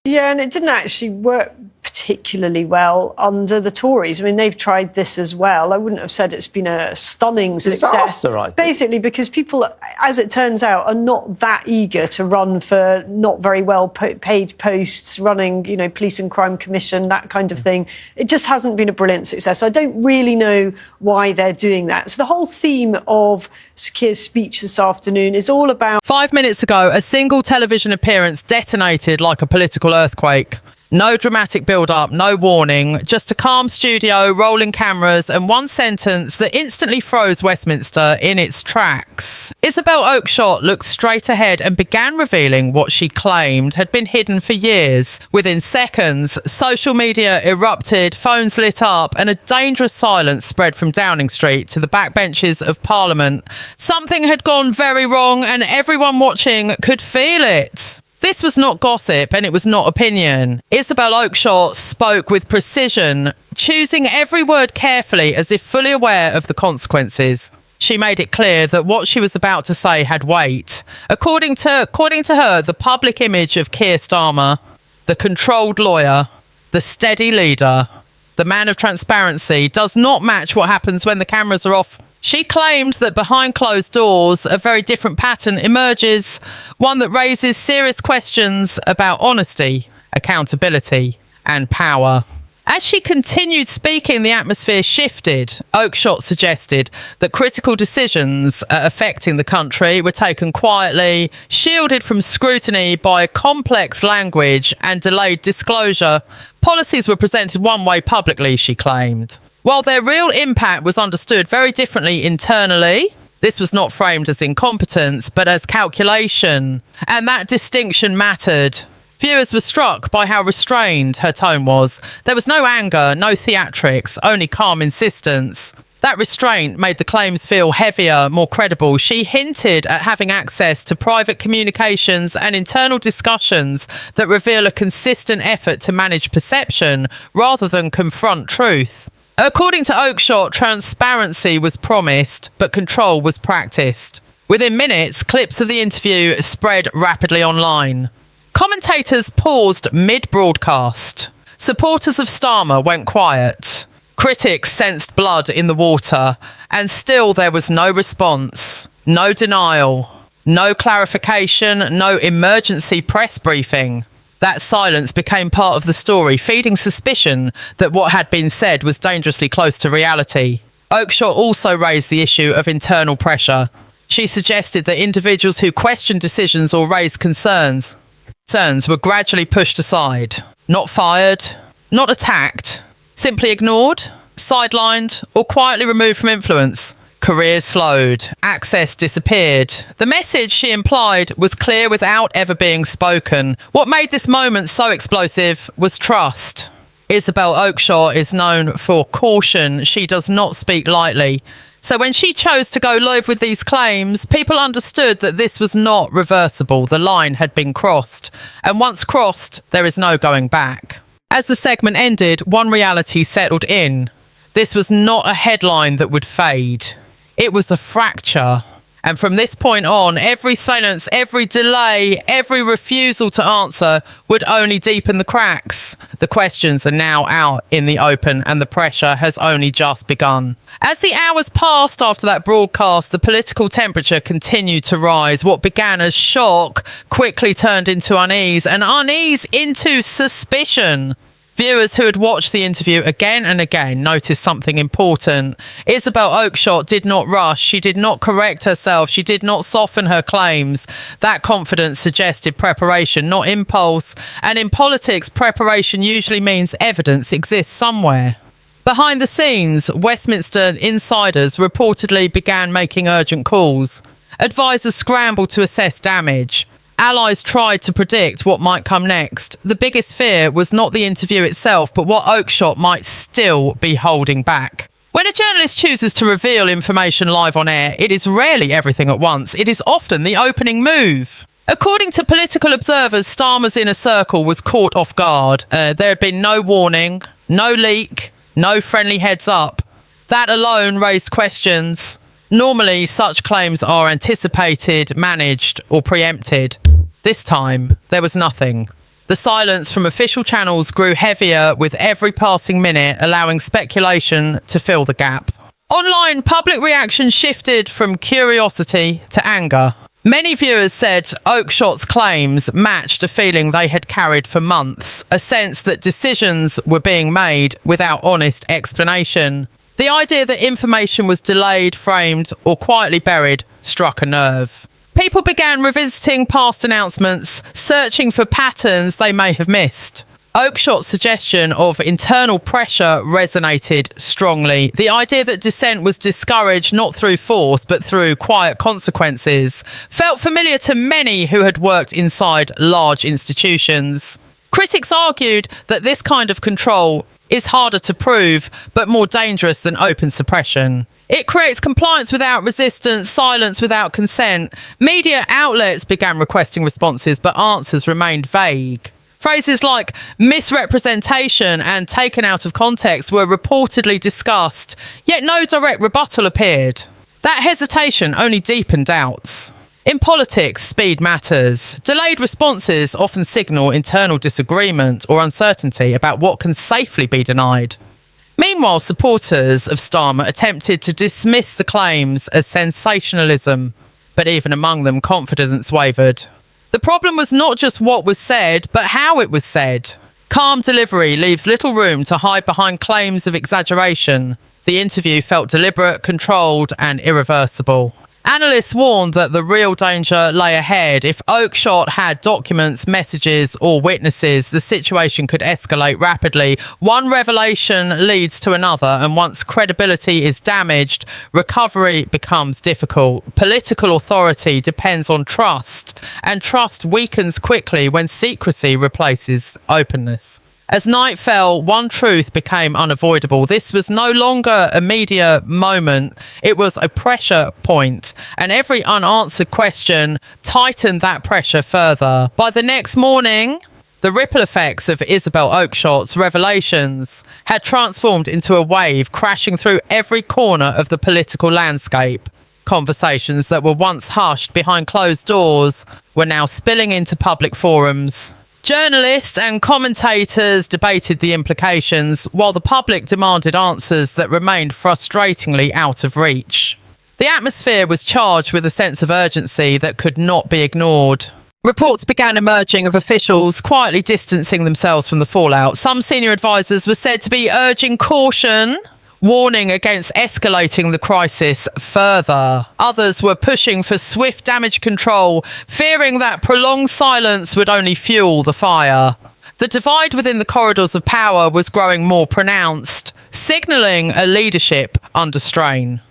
Yeah, and it didn't actually work particularly well under the Tories. I mean, they've tried this as well. I wouldn't have said it's been a stunning success. Basically, because people, as it turns out, are not that eager to run for not very well paid posts, running, police and crime commission, that kind of thing. It just hasn't been a brilliant success. I don't really know why they're doing that. So the whole theme of Keir's speech this afternoon is all about... 5 minutes ago, a single television appearance detonated like a political earthquake. No dramatic build-up, no warning, just a calm studio, rolling cameras and one sentence that instantly froze Westminster in its tracks. Isabel Oakeshott looked straight ahead and began revealing what she claimed had been hidden for years. Within seconds, social media erupted, phones lit up and a dangerous silence spread from Downing Street to the backbenches of Parliament. Something had gone very wrong and everyone watching could feel it. This was not gossip and it was not opinion. Isabel Oakeshott spoke with precision, choosing every word carefully as if fully aware of the consequences. She made it clear that what she was about to say had weight. According to her, the public image of Keir Starmer, the controlled lawyer, the steady leader, the man of transparency, does not match what happens when the cameras are off. She claimed that behind closed doors, a very different pattern emerges, one that raises serious questions about honesty, accountability, and power. As she continued speaking, the atmosphere shifted. Oakeshott suggested that critical decisions affecting the country were taken quietly, shielded from scrutiny by complex language and delayed disclosure. Policies were presented one way publicly, she claimed, while their real impact was understood very differently internally. This was not framed as incompetence, but as calculation, and that distinction mattered. Viewers were struck by how restrained her tone was. There was no anger, no theatrics, only calm insistence. That restraint made the claims feel heavier, more credible. She hinted at having access to private communications and internal discussions that reveal a consistent effort to manage perception rather than confront truth. According to Oakeshott, transparency was promised, but control was practiced. Within minutes, clips of the interview spread rapidly online. Commentators paused mid-broadcast. Supporters of Starmer went quiet. Critics sensed blood in the water, and still there was no response, no denial, no clarification, no emergency press briefing. That silence became part of the story, feeding suspicion that what had been said was dangerously close to reality. Oakeshott also raised the issue of internal pressure. She suggested that individuals who questioned decisions or raised concerns were gradually pushed aside, not fired, not attacked, simply ignored, sidelined, or quietly removed from influence. Careers slowed. Access disappeared. The message, she implied, was clear without ever being spoken. What made this moment so explosive was trust. Isabel Oakeshott is known for caution. She does not speak lightly. So when she chose to go live with these claims, people understood that this was not reversible. The line had been crossed. And once crossed, there is no going back. As the segment ended, one reality settled in. This was not a headline that would fade. It was a fracture. And from this point on, every silence, every delay, every refusal to answer would only deepen the cracks. The questions are now out in the open and the pressure has only just begun. As the hours passed after that broadcast, the political temperature continued to rise. What began as shock quickly turned into unease, and unease into suspicion. Viewers who had watched the interview again and again noticed something important. Isabel Oakeshott did not rush. She did not correct herself. She did not soften her claims. That confidence suggested preparation, not impulse. And in politics, preparation usually means evidence exists somewhere. Behind the scenes, Westminster insiders reportedly began making urgent calls. Advisors scrambled to assess damage. Allies tried to predict what might come next. The biggest fear was not the interview itself, but what Oakeshott might still be holding back. When a journalist chooses to reveal information live on air, it is rarely everything at once. It is often the opening move. According to political observers, Starmer's inner circle was caught off guard. There had been no warning, no leak, no friendly heads up. That alone raised questions. Normally, such claims are anticipated, managed, or preempted. This time, there was nothing. The silence from official channels grew heavier with every passing minute, allowing speculation to fill the gap. Online, public reaction shifted from curiosity to anger. Many viewers said Oakshott's claims matched a feeling they had carried for months, a sense that decisions were being made without honest explanation. The idea that information was delayed, framed, or quietly buried struck a nerve. People began revisiting past announcements, searching for patterns they may have missed. Oakeshott's suggestion of internal pressure resonated strongly. The idea that dissent was discouraged not through force but through quiet consequences felt familiar to many who had worked inside large institutions. Critics argued that this kind of control is harder to prove but more dangerous than open suppression. It creates compliance without resistance, silence without consent. Media outlets began requesting responses, but answers remained vague. Phrases like misrepresentation and taken out of context were reportedly discussed, yet no direct rebuttal appeared. That hesitation only deepened doubts. In politics, speed matters. Delayed responses often signal internal disagreement or uncertainty about what can safely be denied. Meanwhile, supporters of Starmer attempted to dismiss the claims as sensationalism, but even among them, confidence wavered. The problem was not just what was said, but how it was said. Calm delivery leaves little room to hide behind claims of exaggeration. The interview felt deliberate, controlled, and irreversible. Analysts warned that the real danger lay ahead. If Oakeshott had documents, messages, or witnesses, the situation could escalate rapidly. One revelation leads to another, and once credibility is damaged, recovery becomes difficult. Political authority depends on trust, and trust weakens quickly when secrecy replaces openness. As night fell, one truth became unavoidable. This was no longer a media moment. It was a pressure point, and every unanswered question tightened that pressure further. By the next morning, the ripple effects of Isabel Oakeshott's revelations had transformed into a wave crashing through every corner of the political landscape. Conversations that were once hushed behind closed doors were now spilling into public forums. Journalists and commentators debated the implications, while the public demanded answers that remained frustratingly out of reach. The atmosphere was charged with a sense of urgency that could not be ignored. Reports began emerging of officials quietly distancing themselves from the fallout. Some senior advisors were said to be urging caution, warning against escalating the crisis further. Others were pushing for swift damage control, fearing that prolonged silence would only fuel the fire. The divide within the corridors of power was growing more pronounced, signalling a leadership under strain.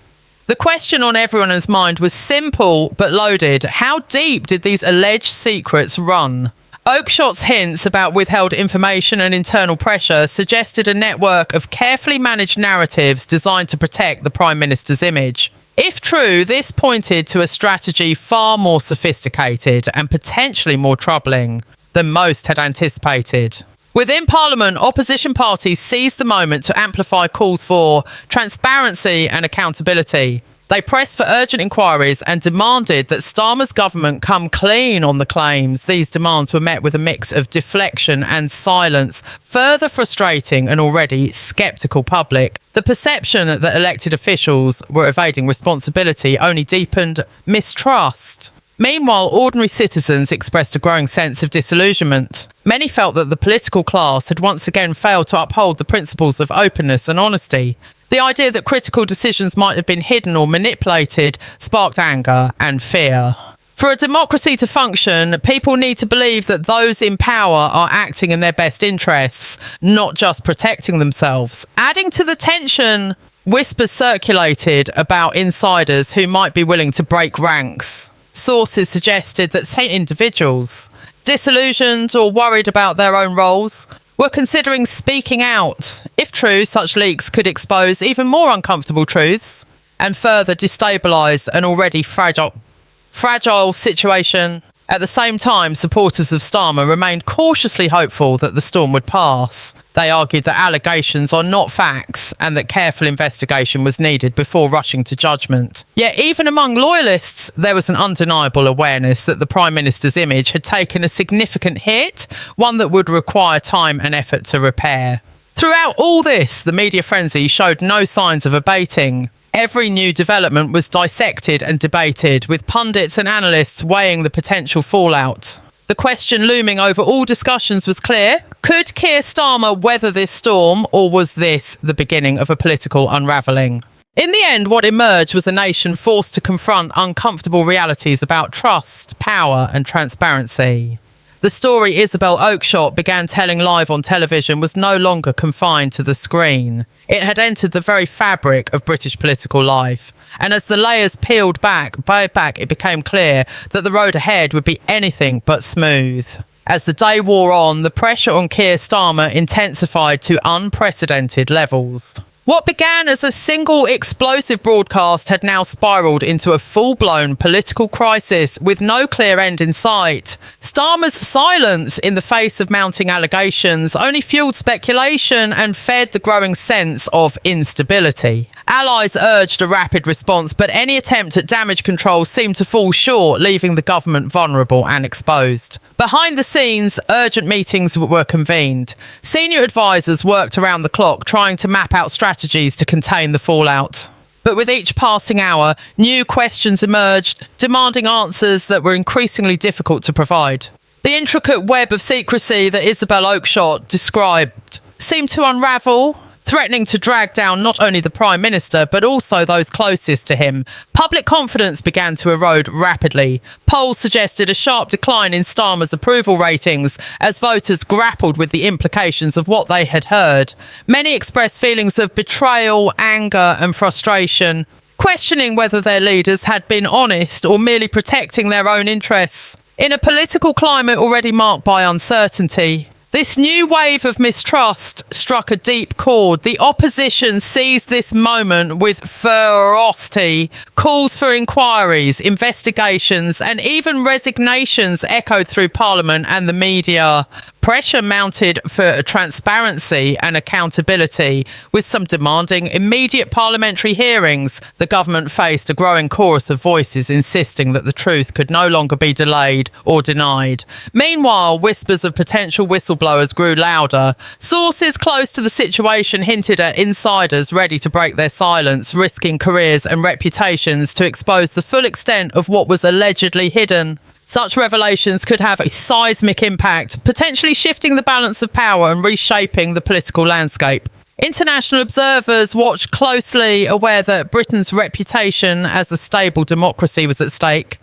The question on everyone's mind was simple but loaded. How deep did these alleged secrets run? Oakeshott's hints about withheld information and internal pressure suggested a network of carefully managed narratives designed to protect the Prime Minister's image. If true, this pointed to a strategy far more sophisticated and potentially more troubling than most had anticipated. Within Parliament, opposition parties seized the moment to amplify calls for transparency and accountability. They pressed for urgent inquiries and demanded that Starmer's government come clean on the claims. These demands were met with a mix of deflection and silence, further frustrating an already sceptical public. The perception that elected officials were evading responsibility only deepened mistrust. Meanwhile, ordinary citizens expressed a growing sense of disillusionment. Many felt that the political class had once again failed to uphold the principles of openness and honesty. The idea that critical decisions might have been hidden or manipulated sparked anger and fear. For a democracy to function, people need to believe that those in power are acting in their best interests, not just protecting themselves. Adding to the tension, whispers circulated about insiders who might be willing to break ranks. Sources suggested that some individuals, disillusioned or worried about their own roles, were considering speaking out. If true, such leaks could expose even more uncomfortable truths and further destabilise an already fragile situation. At the same time, supporters of Starmer remained cautiously hopeful that the storm would pass. They argued that allegations are not facts and that careful investigation was needed before rushing to judgment. Yet even among loyalists, there was an undeniable awareness that the Prime Minister's image had taken a significant hit, one that would require time and effort to repair. Throughout all this, the media frenzy showed no signs of abating. Every new development was dissected and debated, with pundits and analysts weighing the potential fallout. The question looming over all discussions was clear. Could Keir Starmer weather this storm, or was this the beginning of a political unravelling? In the end, what emerged was a nation forced to confront uncomfortable realities about trust, power and transparency. The story Isabel Oakeshott began telling live on television was no longer confined to the screen. It had entered the very fabric of British political life. And as the layers peeled back, it became clear that the road ahead would be anything but smooth. As the day wore on, the pressure on Keir Starmer intensified to unprecedented levels. What began as a single explosive broadcast had now spiralled into a full-blown political crisis with no clear end in sight. Starmer's silence in the face of mounting allegations only fueled speculation and fed the growing sense of instability. Allies urged a rapid response, but any attempt at damage control seemed to fall short, leaving the government vulnerable and exposed. Behind the scenes, urgent meetings were convened. Senior advisors worked around the clock trying to map out strategies to contain the fallout. But with each passing hour, new questions emerged, demanding answers that were increasingly difficult to provide. The intricate web of secrecy that Isabel Oakeshott described seemed to unravel, threatening to drag down not only the Prime Minister, but also those closest to him. Public confidence began to erode rapidly. Polls suggested a sharp decline in Starmer's approval ratings as voters grappled with the implications of what they had heard. Many expressed feelings of betrayal, anger and frustration, questioning whether their leaders had been honest or merely protecting their own interests. In a political climate already marked by uncertainty, this new wave of mistrust struck a deep chord. The opposition seized this moment with ferocity. Calls for inquiries, investigations, and even resignations echoed through Parliament and the media. Pressure mounted for transparency and accountability, with some demanding immediate parliamentary hearings. The government faced a growing chorus of voices insisting that the truth could no longer be delayed or denied. Meanwhile, whispers of potential whistleblowers grew louder. Sources close to the situation hinted at insiders ready to break their silence, risking careers and reputations to expose the full extent of what was allegedly hidden. Such revelations could have a seismic impact, potentially shifting the balance of power and reshaping the political landscape. International observers watched closely, aware that Britain's reputation as a stable democracy was at stake.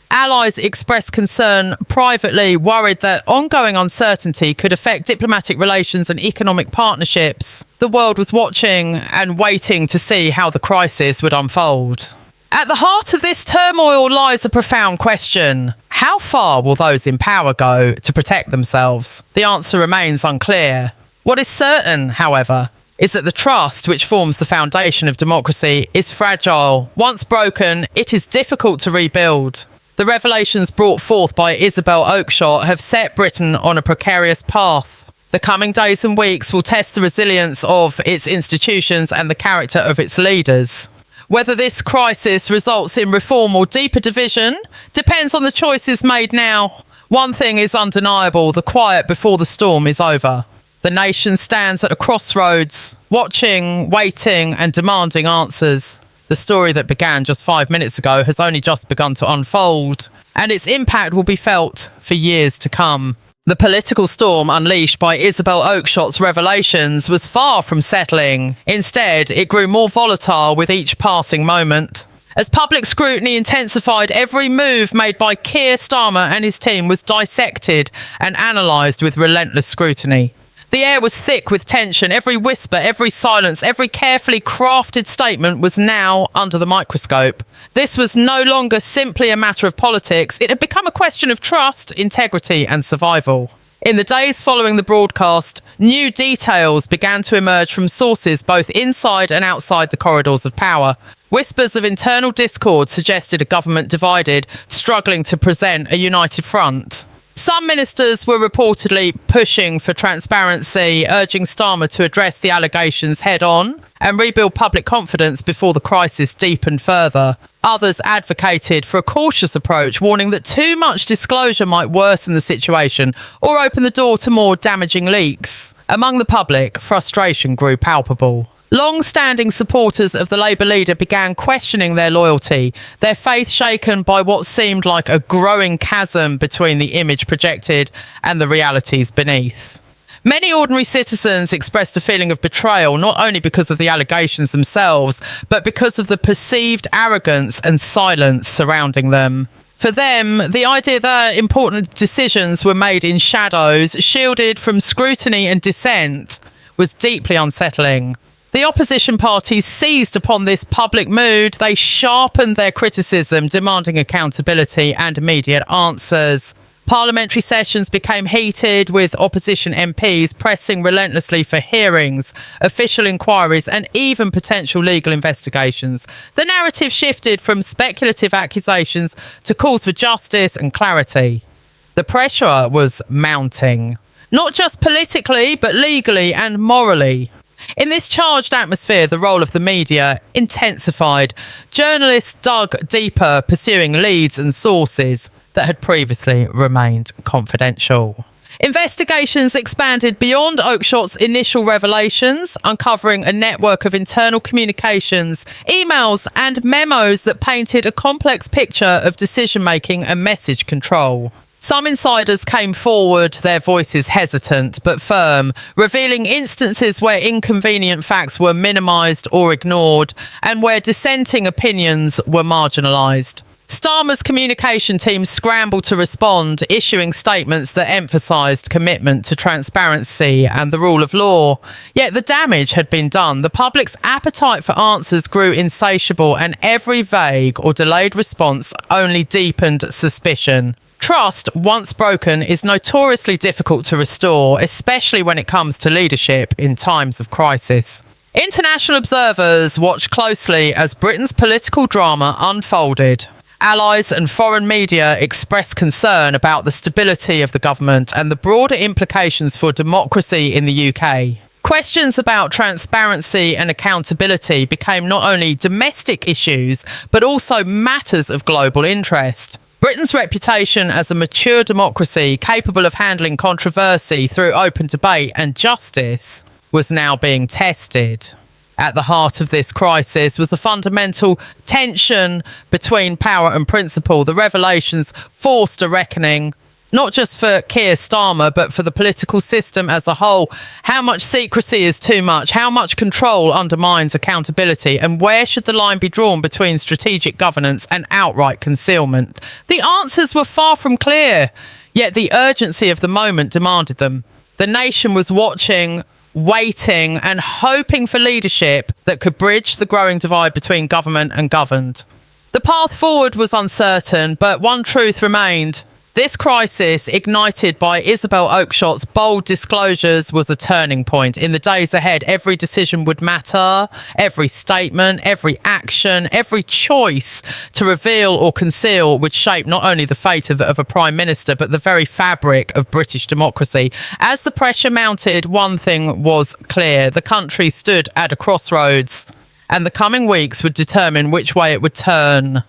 Allies expressed concern privately, worried that ongoing uncertainty could affect diplomatic relations and economic partnerships. The world was watching and waiting to see how the crisis would unfold. At the heart of this turmoil lies a profound question. How far will those in power go to protect themselves? The answer remains unclear. What is certain, however, is that the trust which forms the foundation of democracy is fragile. Once broken, it is difficult to rebuild. The revelations brought forth by Isabel Oakeshott have set Britain on a precarious path. The coming days and weeks will test the resilience of its institutions and the character of its leaders. Whether this crisis results in reform or deeper division depends on the choices made now. One thing is undeniable: the quiet before the storm is over. The nation stands at a crossroads, watching, waiting and demanding answers. The story that began just 5 minutes ago has only just begun to unfold, and its impact will be felt for years to come. The political storm unleashed by Isabel Oakeshott's revelations was far from settling. Instead, it grew more volatile with each passing moment. As public scrutiny intensified, every move made by Keir Starmer and his team was dissected and analysed with relentless scrutiny. The air was thick with tension. Every whisper, every silence, every carefully crafted statement was now under the microscope. This was no longer simply a matter of politics. It had become a question of trust, integrity and survival. In the days following the broadcast, new details began to emerge from sources both inside and outside the corridors of power. Whispers of internal discord suggested a government divided, struggling to present a united front. Some ministers were reportedly pushing for transparency, urging Starmer to address the allegations head-on and rebuild public confidence before the crisis deepened further. Others advocated for a cautious approach, warning that too much disclosure might worsen the situation or open the door to more damaging leaks. Among the public, frustration grew palpable. Long-standing supporters of the Labour leader began questioning their loyalty, their faith shaken by what seemed like a growing chasm between the image projected and the realities beneath. Many ordinary citizens expressed a feeling of betrayal, not only because of the allegations themselves, but because of the perceived arrogance and silence surrounding them. For them, the idea that important decisions were made in shadows, shielded from scrutiny and dissent, was deeply unsettling. The opposition parties seized upon this public mood. They sharpened their criticism, demanding accountability and immediate answers. Parliamentary sessions became heated, with opposition MPs pressing relentlessly for hearings, official inquiries, and even potential legal investigations. The narrative shifted from speculative accusations to calls for justice and clarity. The pressure was mounting, not just politically, but legally and morally. In this charged atmosphere, the role of the media intensified. Journalists dug deeper, pursuing leads and sources that had previously remained confidential. Investigations expanded beyond Oakshott's initial revelations, uncovering a network of internal communications, emails and memos that painted a complex picture of decision-making and message control. Some insiders came forward, their voices hesitant but firm, revealing instances where inconvenient facts were minimised or ignored and where dissenting opinions were marginalised. Starmer's communication team scrambled to respond, issuing statements that emphasised commitment to transparency and the rule of law. Yet the damage had been done. The public's appetite for answers grew insatiable, and every vague or delayed response only deepened suspicion. Trust, once broken, is notoriously difficult to restore, especially when it comes to leadership in times of crisis. International observers watched closely as Britain's political drama unfolded. Allies and foreign media expressed concern about the stability of the government and the broader implications for democracy in the UK. Questions about transparency and accountability became not only domestic issues, but also matters of global interest. Britain's reputation as a mature democracy capable of handling controversy through open debate and justice was now being tested. At the heart of this crisis was the fundamental tension between power and principle. The revelations forced a reckoning, not just for Keir Starmer, but for the political system as a whole. How much secrecy is too much? How much control undermines accountability? And where should the line be drawn between strategic governance and outright concealment? The answers were far from clear, yet the urgency of the moment demanded them. The nation was watching, waiting and hoping for leadership that could bridge the growing divide between government and governed. The path forward was uncertain, but one truth remained. This crisis, ignited by Isabel Oakeshott's bold disclosures, was a turning point. In the days ahead, every decision would matter, every statement, every action, every choice to reveal or conceal would shape not only the fate of a Prime Minister, but the very fabric of British democracy. As the pressure mounted, one thing was clear. The country stood at a crossroads, and the coming weeks would determine which way it would turn.